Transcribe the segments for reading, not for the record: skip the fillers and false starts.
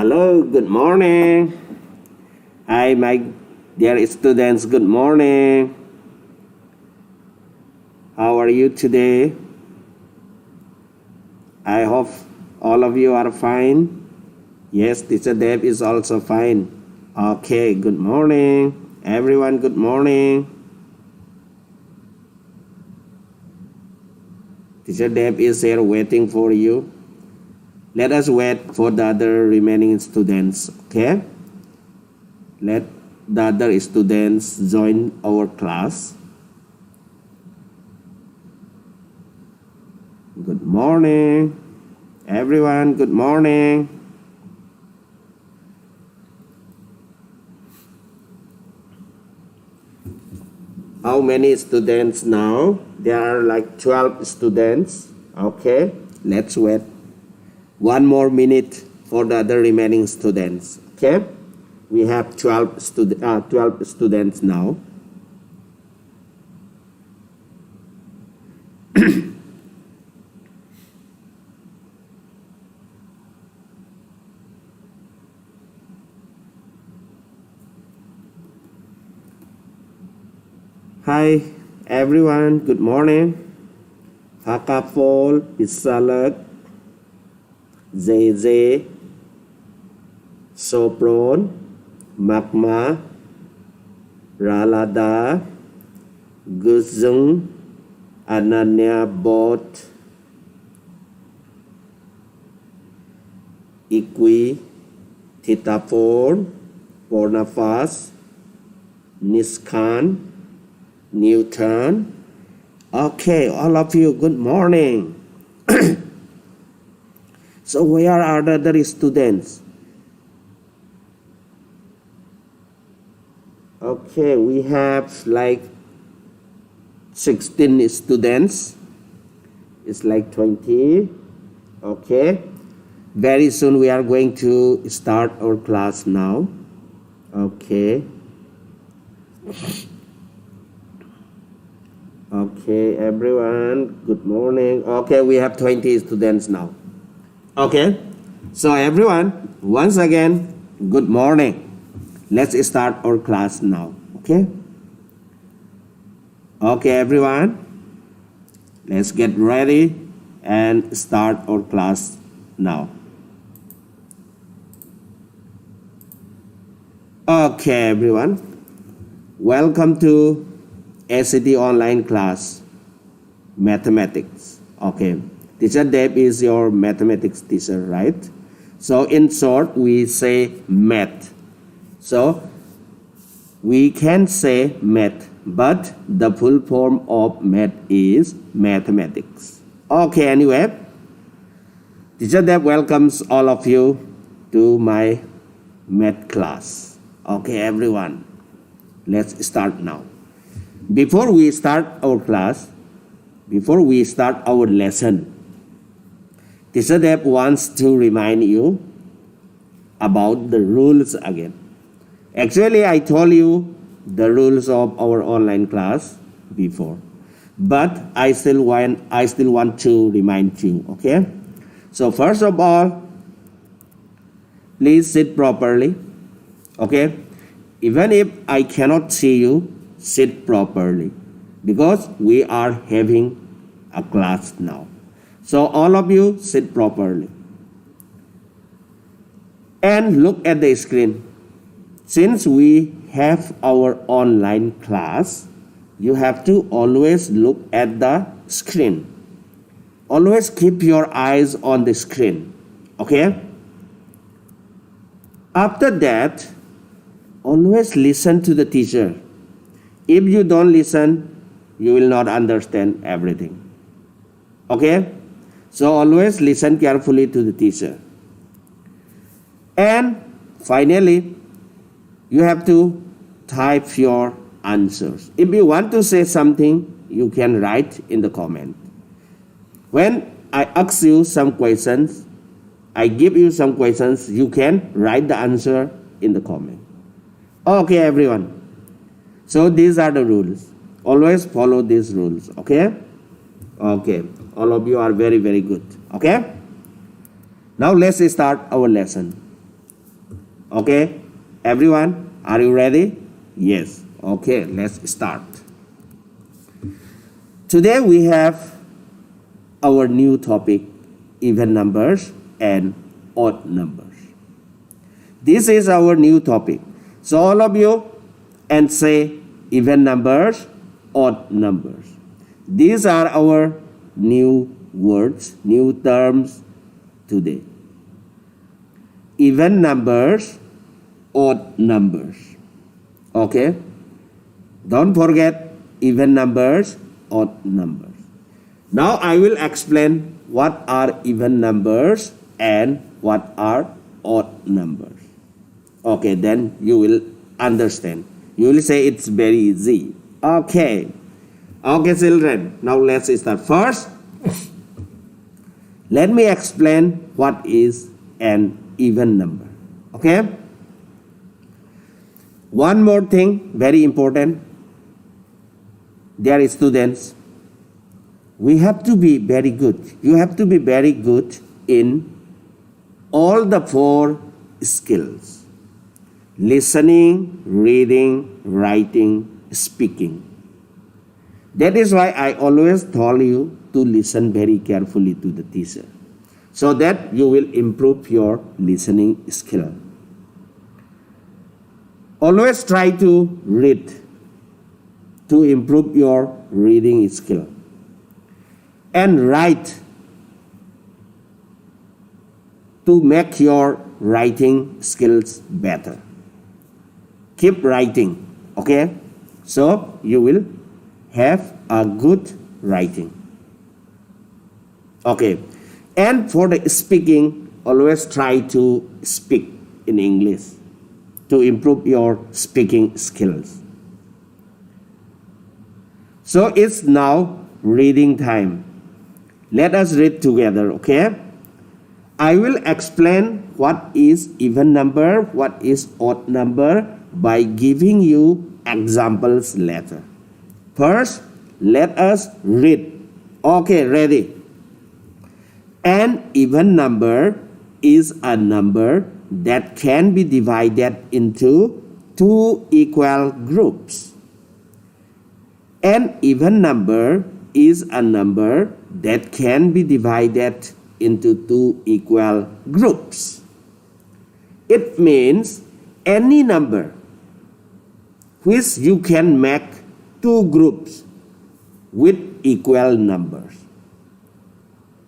Hello, good morning. Hi, my dear students, good morning. How are you today? I hope all of you are fine. Yes, Teacher Deb is also fine. Okay, good morning. Everyone, good morning. Teacher Deb is here waiting for you. Let us wait for the other remaining students, okay? Let the other students join our class. Good morning, everyone. Good morning. How many students now? There are like 12 students. Okay, let's wait 1 more minute for the other remaining students. Okay, we have 12 students now. Hi everyone, good morning. Hakafol, Pisalak, JJ, Sopron, Magma, Ralada, Guzung, Ananya Bot, Ikwi, Titafor, Pornafas, Niskan, Newton. Okay, all of you, good morning. So where are the other students? Okay, we have like 16 students. It's like 20. Okay. Very soon we are going to start our class now. Okay. Okay, everyone, good morning. Okay, we have 20 students now. Okay, so everyone, once again, good morning. Let's start our class now. Okay. Okay, everyone, let's get ready and start our class now. Okay, everyone, welcome to ACT online class, mathematics. Okay, Teacher Deb is your mathematics teacher, right? So in short, we say math. So we can say math, but the full form of math is mathematics. Okay, anyway, Teacher Deb welcomes all of you to my math class. Okay, everyone, let's start now. Before we start our class, before we start our lesson, Teacher Deb wants to remind you about the rules again. Actually, I told you the rules of our online class before, but I still want to remind you, okay? So first of all, please sit properly, okay? Even if I cannot see you, sit properly because we are having a class now. So all of you sit properly and look at the screen. Since we have our online class, you have to always look at the screen. Always keep your eyes on the screen, okay? After that, always listen to the teacher. If you don't listen, you will not understand everything. Okay? So always listen carefully to the teacher. And finally, you have to type your answers. If you want to say something, you can write in the comment. When I ask you some questions, I give you some questions, you can write the answer in the comment. Okay, everyone. So these are the rules. Always follow these rules, okay? Okay, all of you are very, very good, okay? Now let's start our lesson. Okay, everyone, are you ready? Yes. Okay, let's start. Today we have our new topic, even numbers and odd numbers. This is our new topic. So all of you and say even numbers, odd numbers. These are our new words, new terms today. Even numbers, odd numbers. Okay? Don't forget even numbers, odd numbers. Now I will explain what are even numbers and what are odd numbers. Okay, then you will understand. You will say it's very easy. Okay. Okay, children. Now let's start. First, let me explain what is an even number. Okay? One more thing, very important. Dear students, we have to be very good. You have to be very good in all the 4 skills. Listening, reading, writing, speaking. That is why I always told you to listen very carefully to the teacher, so that you will improve your listening skill. Always try to read to improve your reading skill. And write to make your writing skills better. Keep writing, okay? So you will have a good writing. Okay. And for the speaking, always try to speak in English to improve your speaking skills. So it's now reading time. Let us read together, okay? I will explain what is even number, what is odd number by giving you examples later. First, let us read. Okay, ready? An even number is a number that can be divided into 2 equal groups. An even number is a number that can be divided into 2 equal groups. It means any number which you can make 2 groups with equal numbers.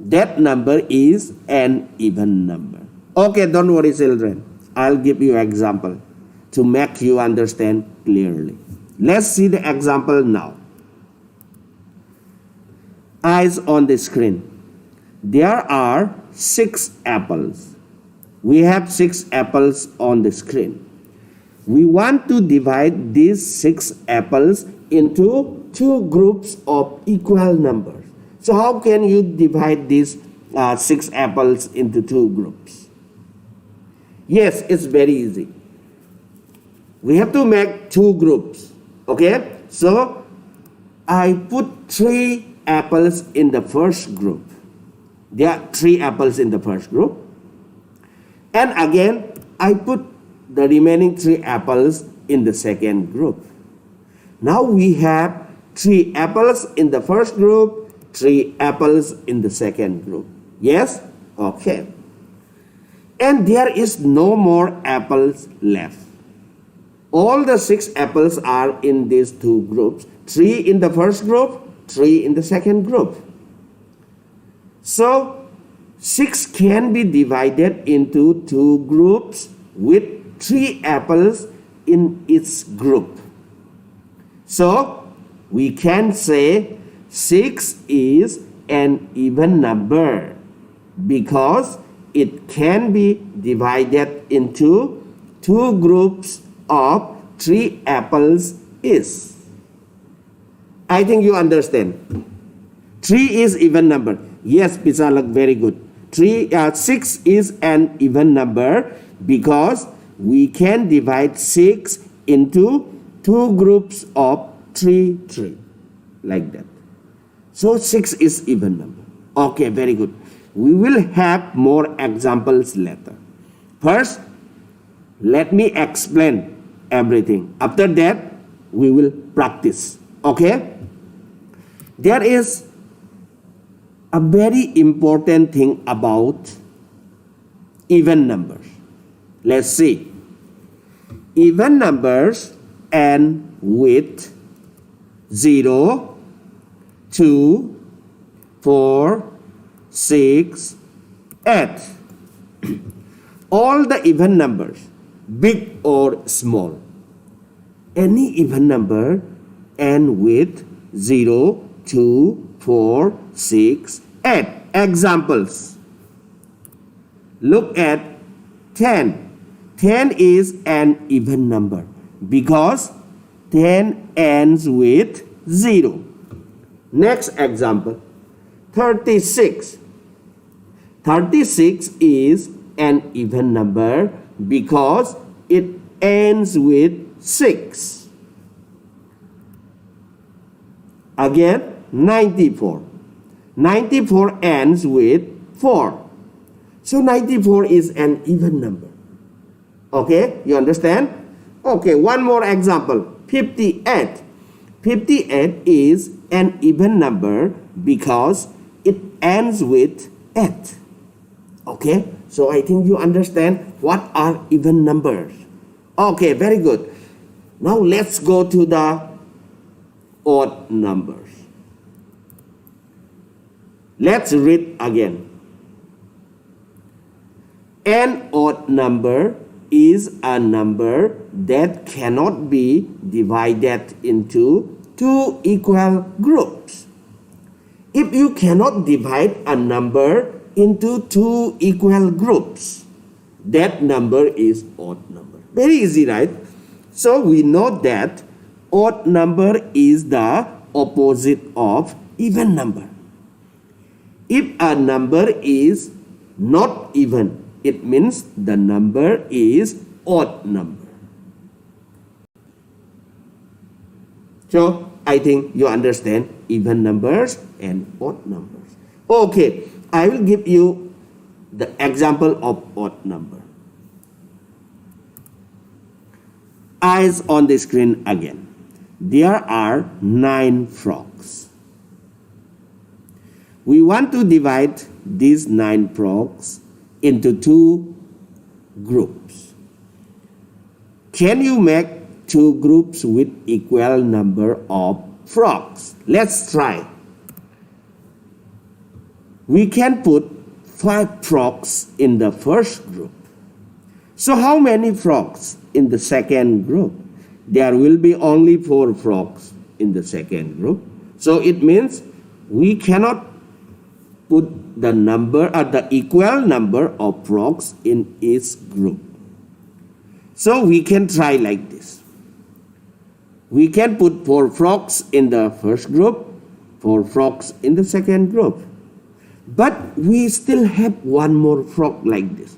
That number is an even number. Okay, don't worry, children. I'll give you an example to make you understand clearly. Let's see the example now. Eyes on the screen. There are 6 apples. We have 6 apples on the screen. We want to divide these 6 apples into 2 groups of equal numbers. So how can you divide these 6 apples into 2 groups? Yes, it's very easy. We have to make 2 groups. Okay? So I put 3 apples in the first group. There are 3 apples in the first group. And again, I put the remaining 3 apples in the second group. Now we have 3 apples in the first group, 3 apples in the second group. Yes? Okay. And there is no more apples left. All the 6 apples are in these 2 groups. 3 in the first group, 3 in the second group. So 6 can be divided into 2 groups with 3 apples in each group. So we can say 6 is an even number because it can be divided into 2 groups of 3 apples each. I think you understand. 3 is even number. Yes, Pisalak, very good. 6 is an even number because we can divide 6 into 2 groups of 3, 3. Like that. So 6 is even number. Okay, very good. We will have more examples later. First, Let me explain everything. After that, we will practice. Okay? There is a very important thing about even numbers. Let's see. Even numbers end with 0, 2, 4, 6, 8. All the even numbers, big or small. Any even number end with 0, 2, 4, 6, 8. Examples. Look at 10. 10 is an even number because 10 ends with 0. Next example. 36. 36 is an even number because it ends with 6. Again, 94. 94 ends with 4. So 94 is an even number. Okay, you understand? Okay, one more example. 58. 58 is an even number because it ends with 8. Okay, so I think you understand what are even numbers. Okay, very good. Now let's go to the odd numbers. Let's read again. An odd number is a number that cannot be divided into two equal groups. If you cannot divide a number into two equal groups, that number is odd number. Very easy, right? So we know that odd number is the opposite of even number. If a number is not even, it means the number is odd number. So I think you understand even numbers and odd numbers. Okay, I will give you the example of odd number. Eyes on the screen again. There are 9 frogs. We want to divide these 9 frogs into 2 groups. Can you make 2 groups with equal number of frogs? Let's try. We can put 5 frogs in the first group. So how many frogs in the second group? There will be only 4 frogs in the second group. So it means we cannot put the number or the equal number of frogs in each group. So we can try like this. We can put 4 frogs in the first group, 4 frogs in the second group. But we still have one more frog like this.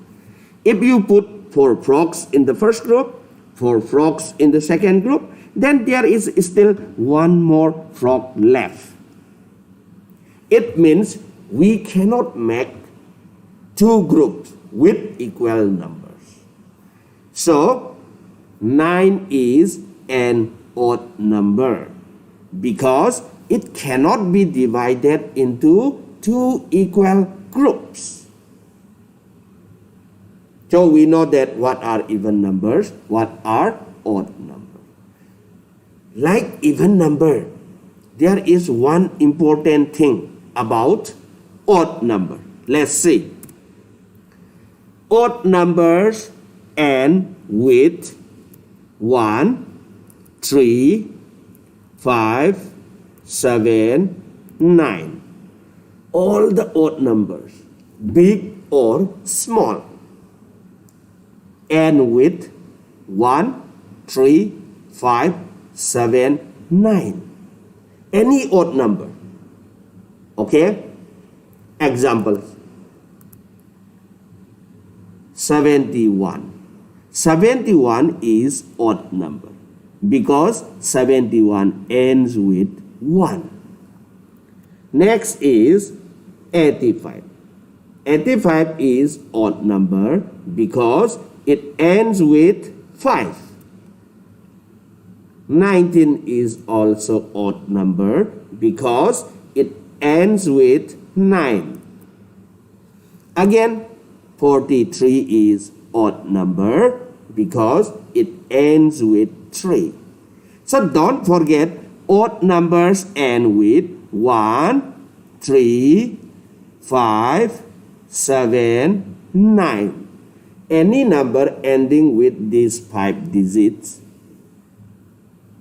If you put 4 frogs in the first group, 4 frogs in the second group, then there is still one more frog left. It means we cannot make 2 groups with equal numbers. So 9 is an odd number because it cannot be divided into 2 equal groups. So we know that what are even numbers, what are odd numbers. Like even number, there is one important thing about odd number. Let's see. Odd numbers end with 1, 3, 5, 7, 9. All the odd numbers, big or small, end with 1, 3, 5, 7, 9. Any odd number. Okay? Examples. 71. 71 is odd number because 71 ends with 1. Next is 85. 85 is odd number because it ends with 5. 19 is also odd number because it ends with 9. Again, 43 is odd number because it ends with 3. So don't forget, odd numbers end with 1, 3, 5, 7, 9. Any number ending with these 5 digits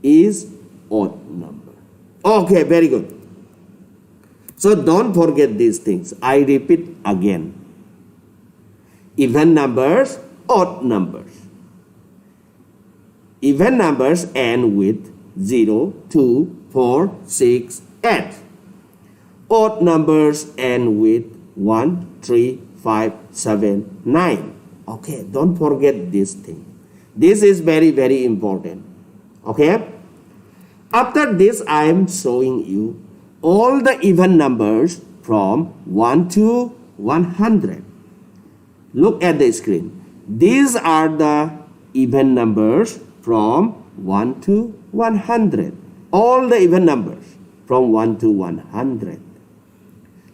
is odd number. Okay, very good. So don't forget these things. I repeat again. Even numbers, odd numbers. Even numbers end with 0, 2, 4, 6, 8. Odd numbers end with 1, 3, 5, 7, 9. Okay, don't forget this thing. This is very, very important. Okay? After this, I am showing you all the even numbers from 1 to 100. Look at the screen. These are the even numbers from 1 to 100. All the even numbers from 1 to 100.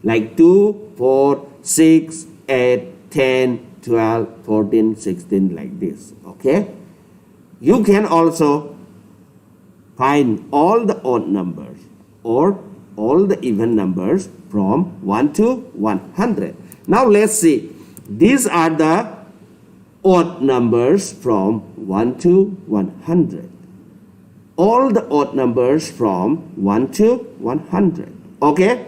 Like 2, 4, 6, 8, 10, 12, 14, 16, like this. Okay? You can also find all the odd numbers or all the even numbers from 1 to 100. Now let's see. These are the odd numbers from 1 to 100. All the odd numbers from 1 to 100. Okay?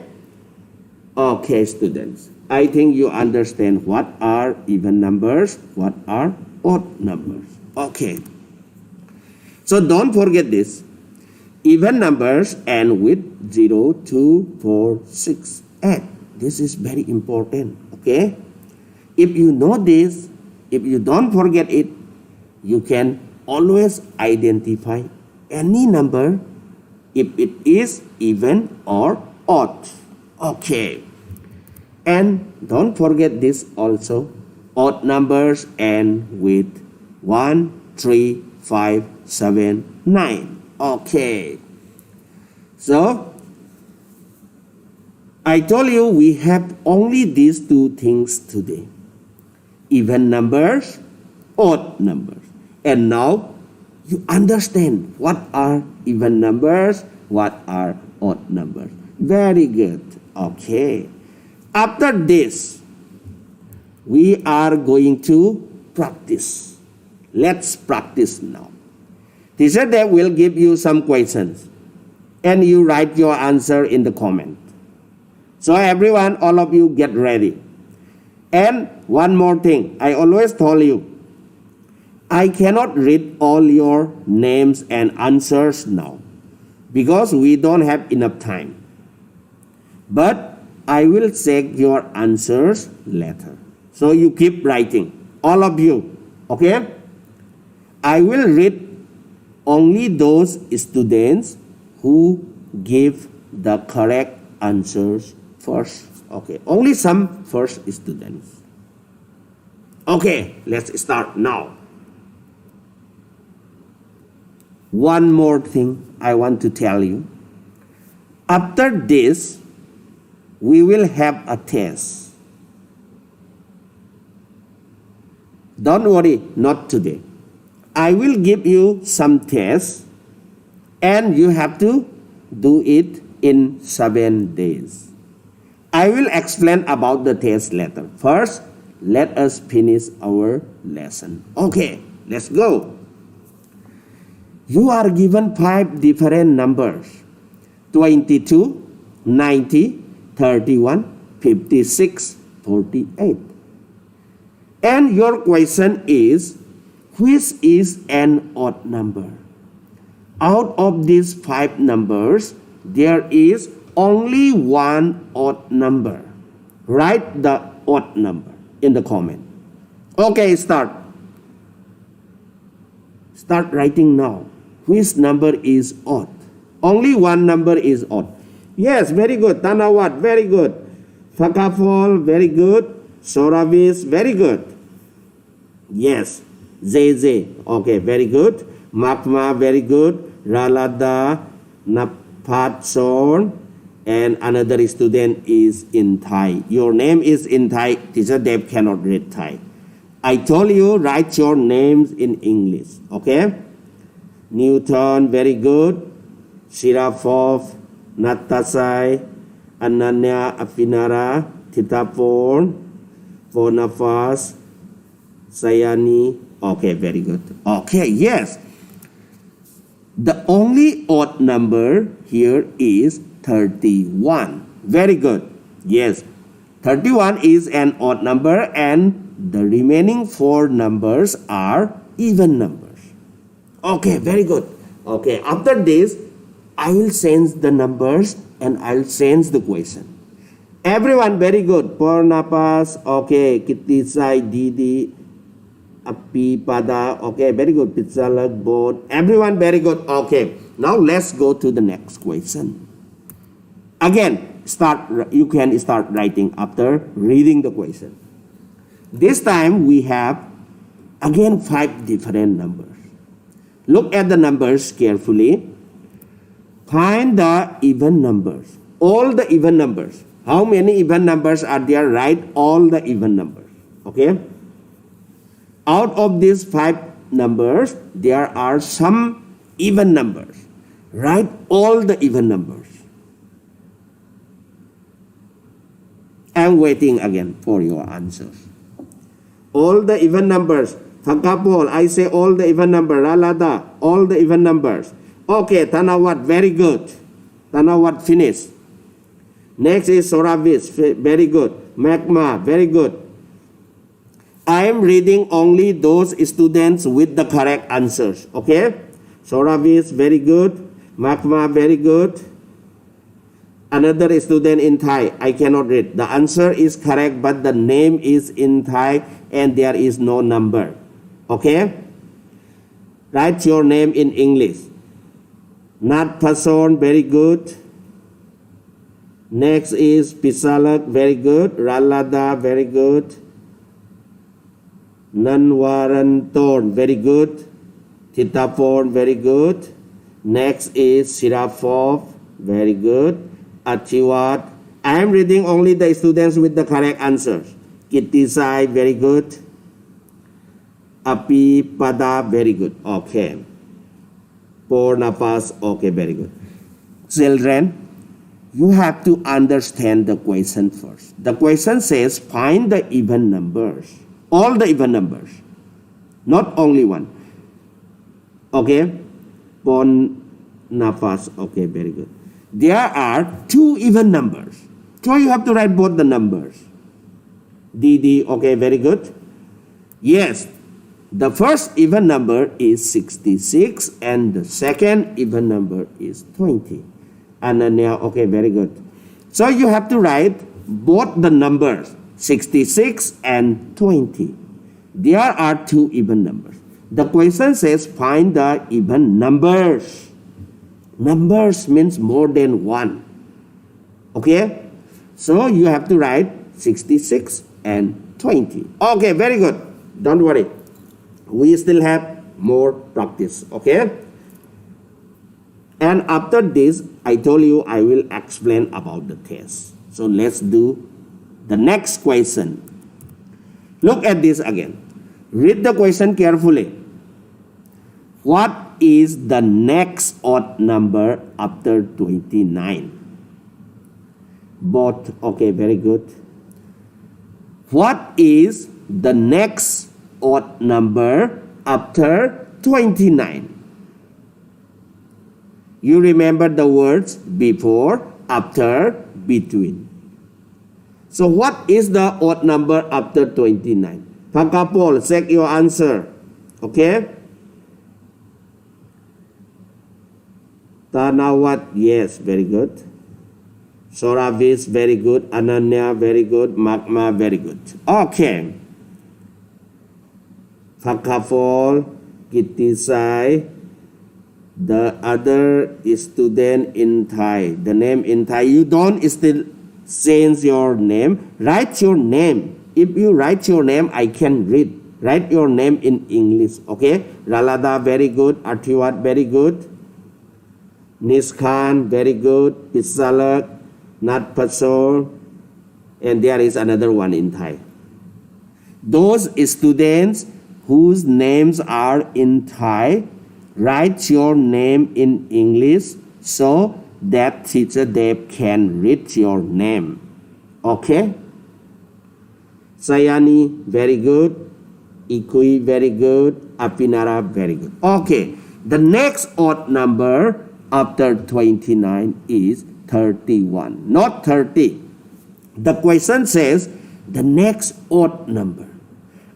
Okay, students. I think you understand what are even numbers, what are odd numbers. Okay. So don't forget this. Even numbers end with 0, 2, 4, 6, 8. This is very important. Okay? If you know this, if you don't forget it, you can always identify any number if it is even or odd. Okay. And don't forget this also. Odd numbers end with 1, 3, 5, 7, 9. Okay. So, I told you we have only these two things today. Even numbers, odd numbers. And now you understand what are even numbers, what are odd numbers. Very good. Okay. After this, we are going to practice. Let's practice now. Teacher Dave will give you some questions and you write your answer in the comment. So everyone, all of you get ready. And one more thing, I always told you, I cannot read all your names and answers now because we don't have enough time. But I will check your answers later. So you keep writing, all of you, okay? I will read only those students who give the correct answers first. Okay, only some first students. Okay, let's start now. One more thing I want to tell you. After this, we will have a test. Don't worry, not today. I will give you some tests and you have to do it in 7 days. I will explain about the test later. First, let us finish our lesson. Okay, let's go. You are given 5 different numbers: 22, 90, 31, 56, 48. And your question is, which is an odd number? Out of these 5 numbers, there is only one odd number. Write the odd number in the comment. Okay, start. Start writing now. Which number is odd? Only one number is odd. Yes, very good. Tanawat, very good. Fakafol, very good. Soravis, very good. Yes. JJ. Okay, very good. Magma, very good. Ralada, Napatson, and another student is in Thai. Your name is in Thai. Teacher Deb cannot read Thai. I told you write your names in English. Okay? Newton, very good. Shirafov, Natasai, Ananya, Afinara, Titapon, Bonafas, Sayani. Okay, very good. Okay, yes. The only odd number here is 31. Very good. Yes. 31 is an odd number and the remaining 4 numbers are even numbers. Okay, very good. Okay, after this, I will change the numbers and I'll change the question. Everyone, very good. Pornapas, okay. Kitisai, Didi, Api, Pada, okay, very good. Pitsalak, Boat, everyone, very good. Okay, now let's go to the next question. Again, you can start writing after reading the question. This time we have again 5 different numbers. Look at the numbers carefully. Find the even numbers. All the even numbers. How many even numbers are there? Write all the even numbers. Okay? Out of these 5 numbers, there are some even numbers. Write all the even numbers. I'm waiting again for your answers. All the even numbers. Thakapol, I say all the even numbers. Ralada, all the even numbers. Okay, Tanawat, very good. Tanawat, finished. Next is Soravis, very good. Magma, very good. I am reading only those students with the correct answers. Okay? Soravis, very good. Magma, very good. Another student in Thai, I cannot read. The answer is correct, but the name is in Thai and there is no number. Okay? Write your name in English. Nat Pason, very good. Next is Pisalak, very good. Ralada, very good. Nanwaranton, very good. Titapon, very good. Next is Sirafov, very good. Achiwat. I am reading only the students with the correct answers. Kitisai, very good. Api Pada, very good. Okay. Pornapas, okay, very good. Children, you have to understand the question first. The question says find the even numbers. All the even numbers. Not only one. Okay. Pornapas, okay, very good. There are 2 even numbers. So you have to write both the numbers. Didi, okay, very good. Yes, the first even number is 66 and the second even number is 20. Ananya, okay, very good. So you have to write both the numbers, 66 and 20. There are 2 even numbers. The question says find the even numbers. Numbers means more than 1. Okay? So you have to write 66 and 20. Okay, very good. Don't worry. We still have more practice. Okay? And after this, I told you I will explain about the test. So let's do the next question. Look at this again. Read the question carefully. What is the next odd number after 29? Both, okay, very good. What is the next odd number after 29? You remember the words before, after, between. So what is the odd number after 29? Pakapol, check your answer. Okay? Tanawat, yes, very good. Soravis, very good. Ananya, very good. Magma, very good. Okay. Fakafol, Kitisai, the other student in Thai. The name in Thai. You don't still change your name. Write your name. If you write your name, I can read. Write your name in English. Okay. Ralada, very good. Artiwat, very good. Niskan, very good. Pisalak, Nat Pasol, and there is another one in Thai. Those students whose names are in Thai, write your name in English so that teacher Deb can read your name. Okay? Sayani, very good. Ikui, very good. Apinara, very good. Okay, the next odd number after 29 is 31, not 30. The question says the next odd number.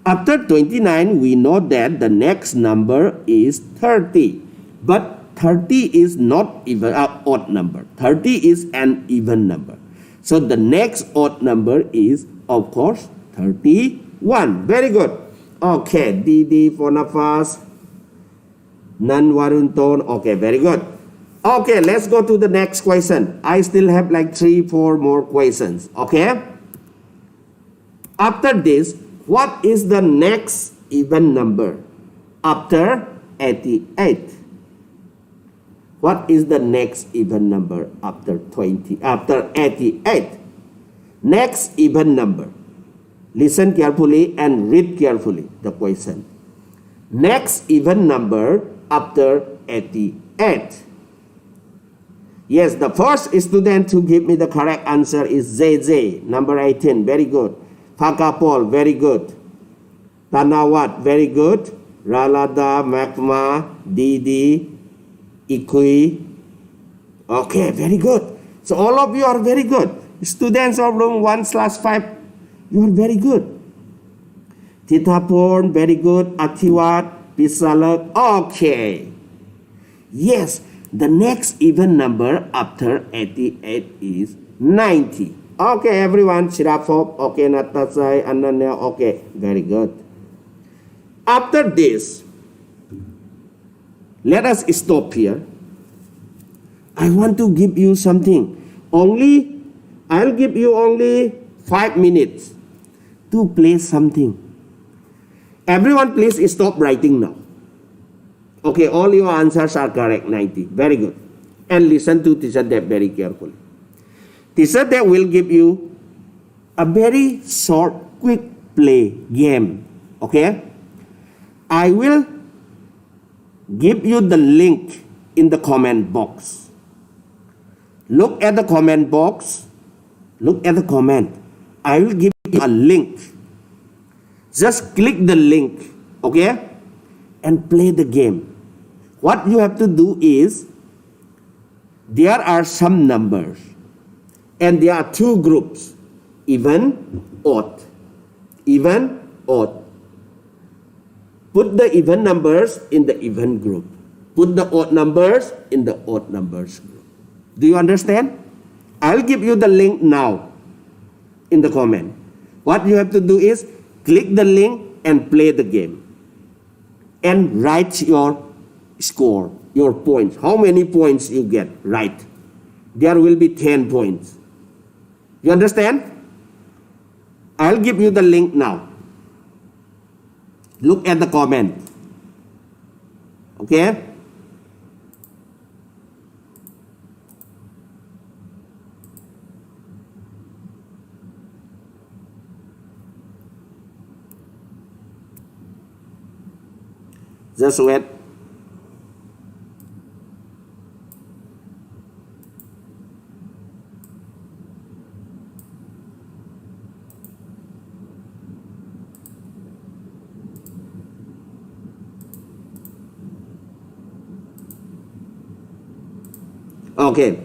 After 29, we know that the next number is 30. But 30 is not even an odd number. 30 is an even number. So the next odd number is, of course, 31. Very good. Okay, Didi for Nafas. Nan Warunton. Okay, very good. Okay, let's go to the next question. I still have like 3-4 more questions. Okay? After this, what is the next even number after 88? What is the next even number after 88? Next even number. Listen carefully and read carefully the question. Next even number after 88. Yes, the first student to give me the correct answer is JJ, number 18. Very good. Pakapol, very good. Tanawat, very good. Ralada, Makma, Didi, Ikui. Okay, very good. So all of you are very good. Students of room 1/5, you are very good. Titapon, very good. Atiwat, Pisalak. Okay. Yes, the next even number after 88 is 90. Okay, everyone. Shirafop. Okay, Natasai, Ananya. Okay, very good. After this, let us stop here. I want to give you something. I'll give you only 5 minutes to play something. Everyone, please stop writing now. Okay, all your answers are correct, 90. Very good. And listen to Teacher Deb very carefully. Teacher Deb will give you a very short, quick play game. Okay? I will give you the link in the comment box. Look at the comment box. Look at the comment. I will give you a link. Just click the link. Okay? And play the game. What you have to do is, there are some numbers and there are 2 groups, even, odd. Even, odd. Put the even numbers in the even group. Put the odd numbers in the odd numbers group. Do you understand? I'll give you the link now in the comment. What you have to do is click the link and play the game. And write your score, your points. How many points you get, right? There will be 10 points. You understand? I'll give you the link now. Look at the comment. Okay? Just wait. Okay,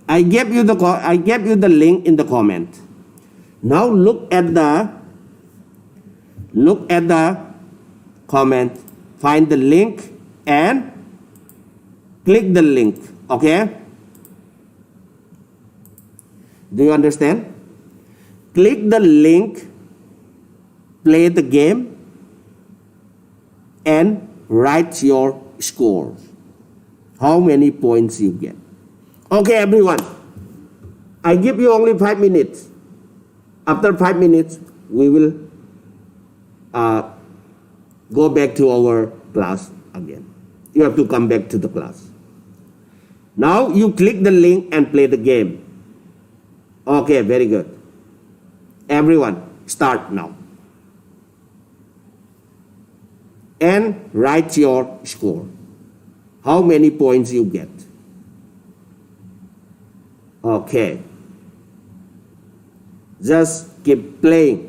I gave you the link in the comment. Now look at the comment. Find the link and click the link. Okay? Do you understand? Click the link, play the game, and write your score. How many points you get. Okay, everyone. I give you only 5 minutes. After 5 minutes, we will go back to our class again. You have to come back to the class. Now you click the link and play the game. Okay, very good. Everyone, start now. And write your score. How many points you get. Okay. Just keep playing.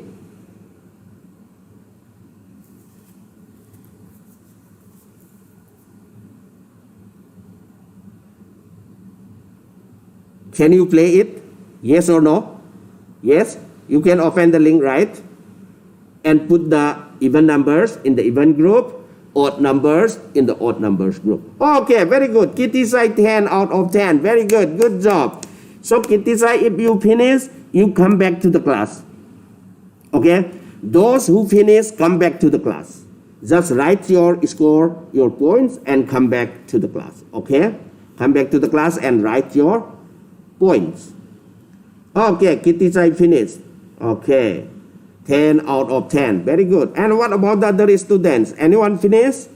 Can you play it? Yes or no? Yes? You can open the link, right? And put the even numbers in the even group, odd numbers in the odd numbers group. Okay, very good. Kitty said 10 out of 10. Very good. Good job. So Kitty said if you finish, you come back to the class. Okay? Those who finish, come back to the class. Just write your score, your points, and come back to the class. Okay? Come back to the class and write your points. Okay, Kitty said finished. Okay. 10 out of 10. Very good. And what about the other students? Anyone finish?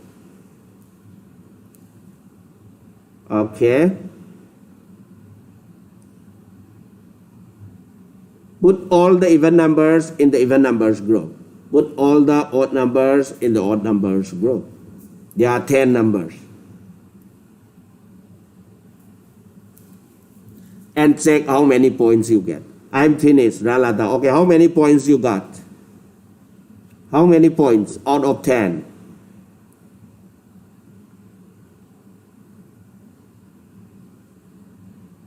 Okay. Put all the even numbers in the even numbers group. Put all the odd numbers in the odd numbers group. There are 10 numbers. And check how many points you get. I'm finished, Ralada. Okay, how many points you got? How many points out of 10?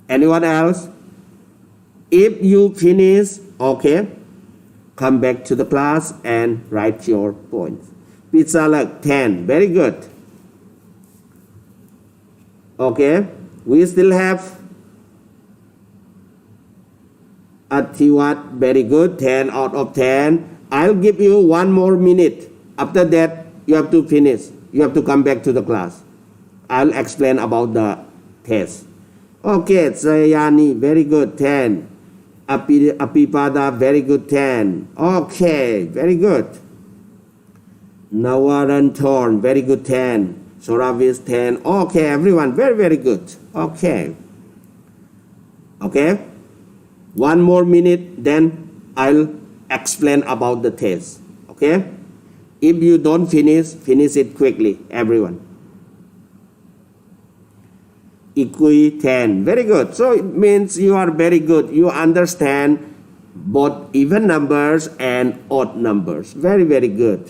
Anyone else? If you finish, okay, come back to the class and write your points. Pizza luck 10. Very good. Okay, we still have Atiwat, very good, 10 out of 10. I'll give you 1 more minute. After that, you have to finish. You have to come back to the class. I'll explain about the test. Okay, Sayani, very good, 10. Apipada, very good, 10. Okay, very good. Nawaran Thorn, very good, 10. Soravis, 10. Okay, everyone, very, very good. Okay. Okay. 1 more minute, then I'll explain about the test. Okay? If you don't finish it quickly, everyone. Equi 10. Very good. So it means you are very good. You understand both even numbers and odd numbers. Very, very good.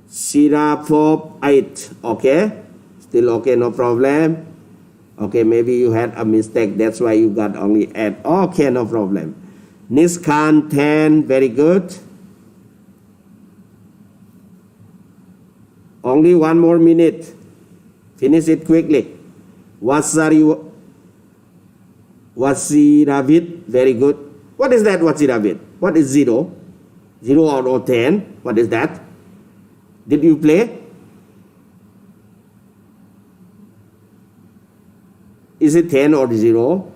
Siraphob 8. Okay? Still okay, no problem. Okay, maybe you had a mistake. That's why you got only 8. Okay, no problem. Niskan 10. Very good. Only 1 more minute. Finish it quickly. Wasiravit. Very good. What is that, Wasiravit? What is 0? 0 out of 10. What is that? Did you play? Is it 10 or 0?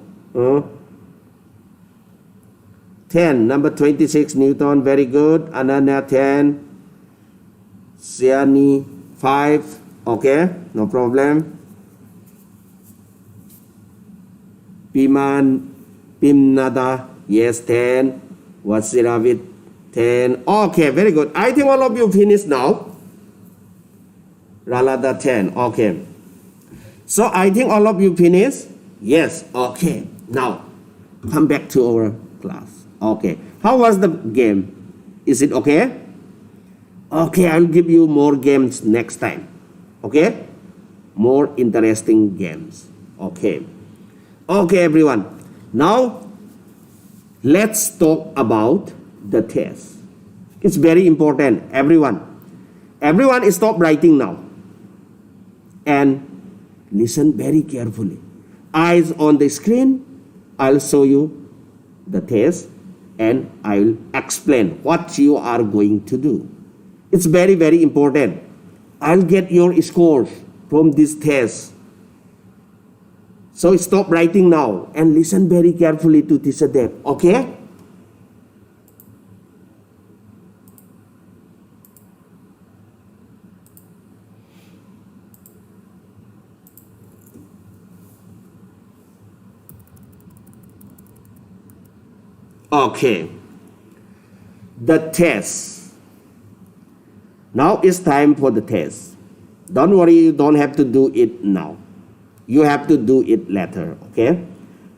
10. Number 26, Newton. Very good. Ananya 10. Siani 5. Okay, no problem. Pimnada, yes, 10. Wasiravit, 10. Okay, very good. I think all of you finished now. Ralada 10. Okay. So I think all of you finished. Yes. Okay. Now, come back to our class. Okay. How was the game? Is it okay? Okay, I'll give you more games next time. Okay? More interesting games. Okay. Okay, everyone. Now, let's talk about the test. It's very important. Everyone stop writing now. And listen very carefully. Eyes on the screen. I'll show you the test and I'll explain what you are going to do. It's very, very important. I'll get your scores from this test. So stop writing now and listen very carefully to Teacher Deb. Okay? Okay. The test. Now it's time for the test. Don't worry, you don't have to do it now. You have to do it later, okay?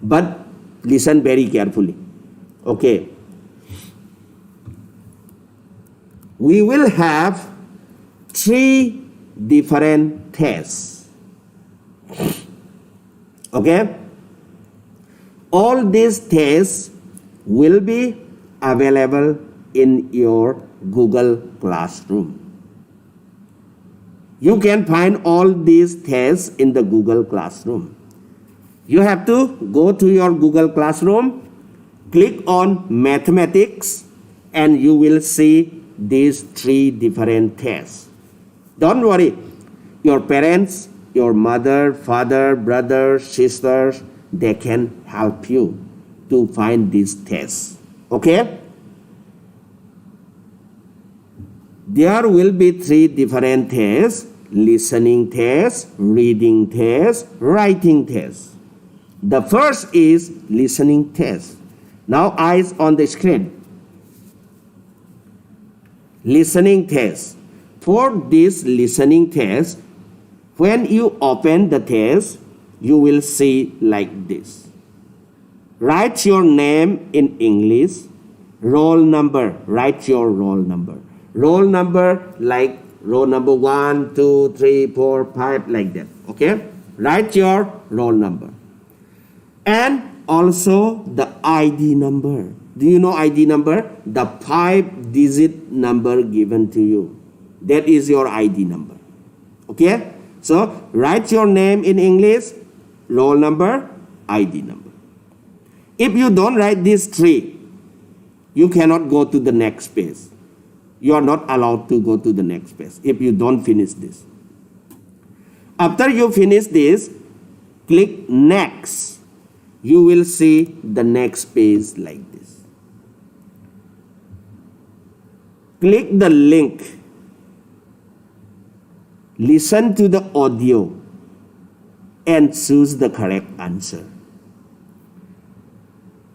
But listen very carefully, okay? We will have 3 different tests, okay? All these tests will be available in your Google Classroom. You can find all these tests in the Google Classroom. You have to go to your Google Classroom, click on Mathematics, and you will see these 3 different tests. Don't worry, your parents, your mother, father, brother, sisters, they can help you to find these tests, okay? There will be 3 different tests: listening test, reading test, writing test. The first is listening test. Now eyes on the screen. Listening test. For this listening test, when you open the test, you will see like this. Write your name in English, roll number, write your roll number. Roll number like roll number 1, 2, 3, 4, 5, like that, okay? Write your roll number. And also the ID number. Do you know ID number? The 5-digit number given to you. That is your ID number, okay? So write your name in English, roll number, ID number. If you don't write these 3, you cannot go to the next page. You are not allowed to go to the next page if you don't finish this. After you finish this, click next. You will see the next page like this. Click the link. Listen to the audio and choose the correct answer.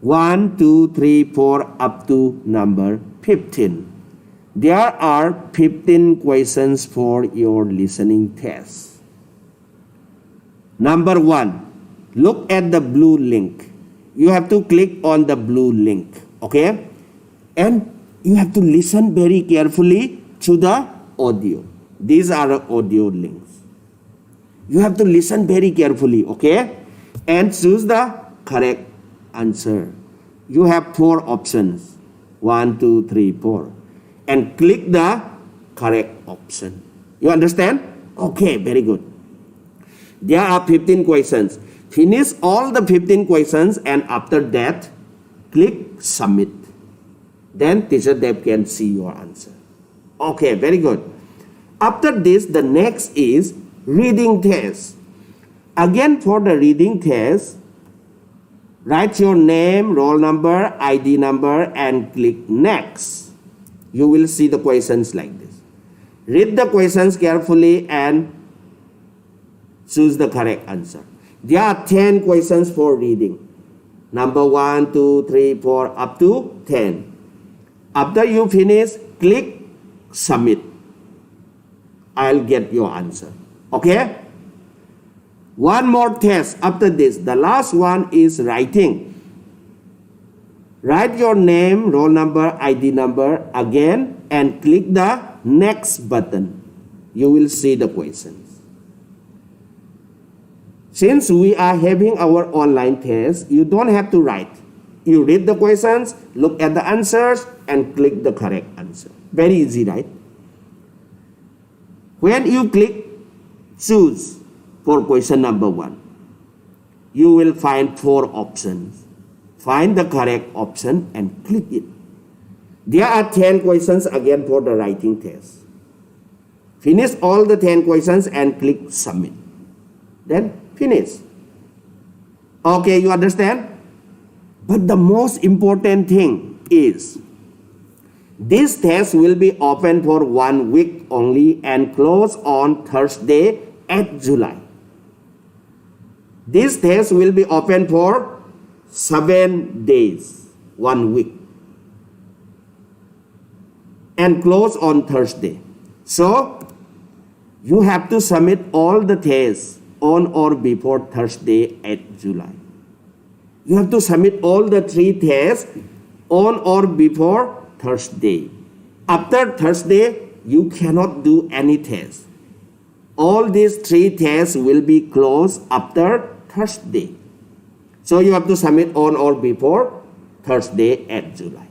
1, 2, 3, 4 up to number 15. There are 15 questions for your listening test. Number 1, look at the blue link. You have to click on the blue link, okay? And you have to listen very carefully to the audio. These are audio links. You have to listen very carefully, okay? And choose the correct answer. You have 4 options. 1, 2, 3, 4. And click the correct option. You understand? Okay, very good. There are 15 questions. Finish all the 15 questions and after that, click submit. Then teacher Deb can see your answer. Okay, very good. After this, the next is reading test. Again, for the reading test, write your name, roll number, ID number, and click next. You will see the questions like this. Read the questions carefully and choose the correct answer. There are 10 questions for reading. Number 1, 2, 3, 4, up to 10. After you finish, click submit. I'll get your answer. Okay? One more test after this. The last one is writing. Write your name, roll number, ID number again and click the next button. You will see the questions. Since we are having our online test, you don't have to write. You read the questions, look at the answers, and click the correct answer. Very easy, right? When you click choose for question number 1, you will find 4 options. Find the correct option and click it. There are 10 questions again for the writing test. Finish all the 10 questions and click submit. Then finish. Okay, you understand? But the most important thing is this test will be open for 1 week only and close on Thursday, 8th July. This test will be open for 7 days. 1 week and close on Thursday. So you have to submit all the tests on or before Thursday 8 July. You have to submit all the 3 tests on or before Thursday. After Thursday, you cannot do any test. All these 3 tests will be closed after Thursday. So you have to submit on or before Thursday 8 July.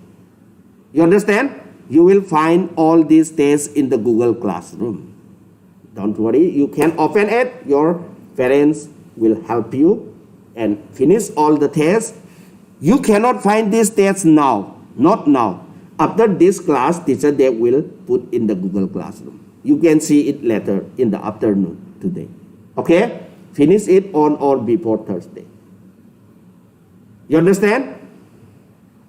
You understand? You will find all these tests in the Google Classroom. Don't worry, you can open it. Your parents will help you and finish all the tests. You cannot find these tests now, not now. After this class, teacher they will put in the Google Classroom. You can see it later in the afternoon today. Okay? Finish it on or before Thursday. You understand?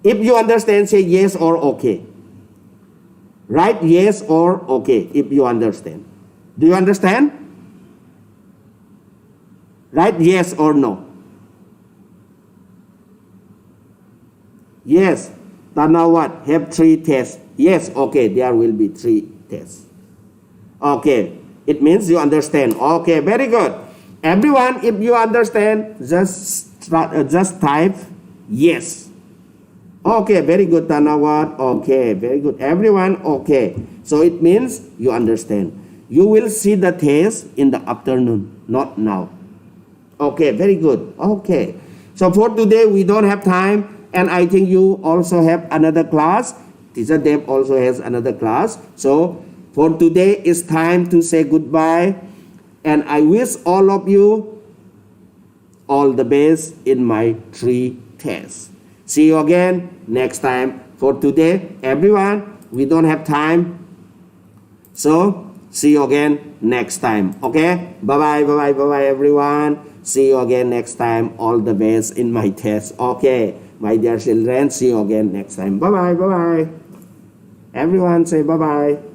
If you understand, say yes or okay. Write yes or okay if you understand. Do you understand? Write yes or no. Yes. Tanawat have 3 tests. Yes, okay, there will be 3 tests. Okay, it means you understand. Okay, very good. Everyone, if you understand, just type yes. Okay, very good, Tanawat. Okay, very good. Everyone, okay. So it means you understand. You will see the test in the afternoon, not now. Okay, very good. Okay. So for today, we don't have time. And I think you also have another class. Teacher Deb also has another class. So for today, it's time to say goodbye. And I wish all of you all the best in my 3 tests. See you again next time. For today, everyone, we don't have time. So see you again next time. Okay? Bye-bye, bye-bye, bye-bye, everyone. See you again next time. All the best in my test. Okay. My dear children, see you again next time. Bye-bye, bye-bye. Everyone say bye-bye.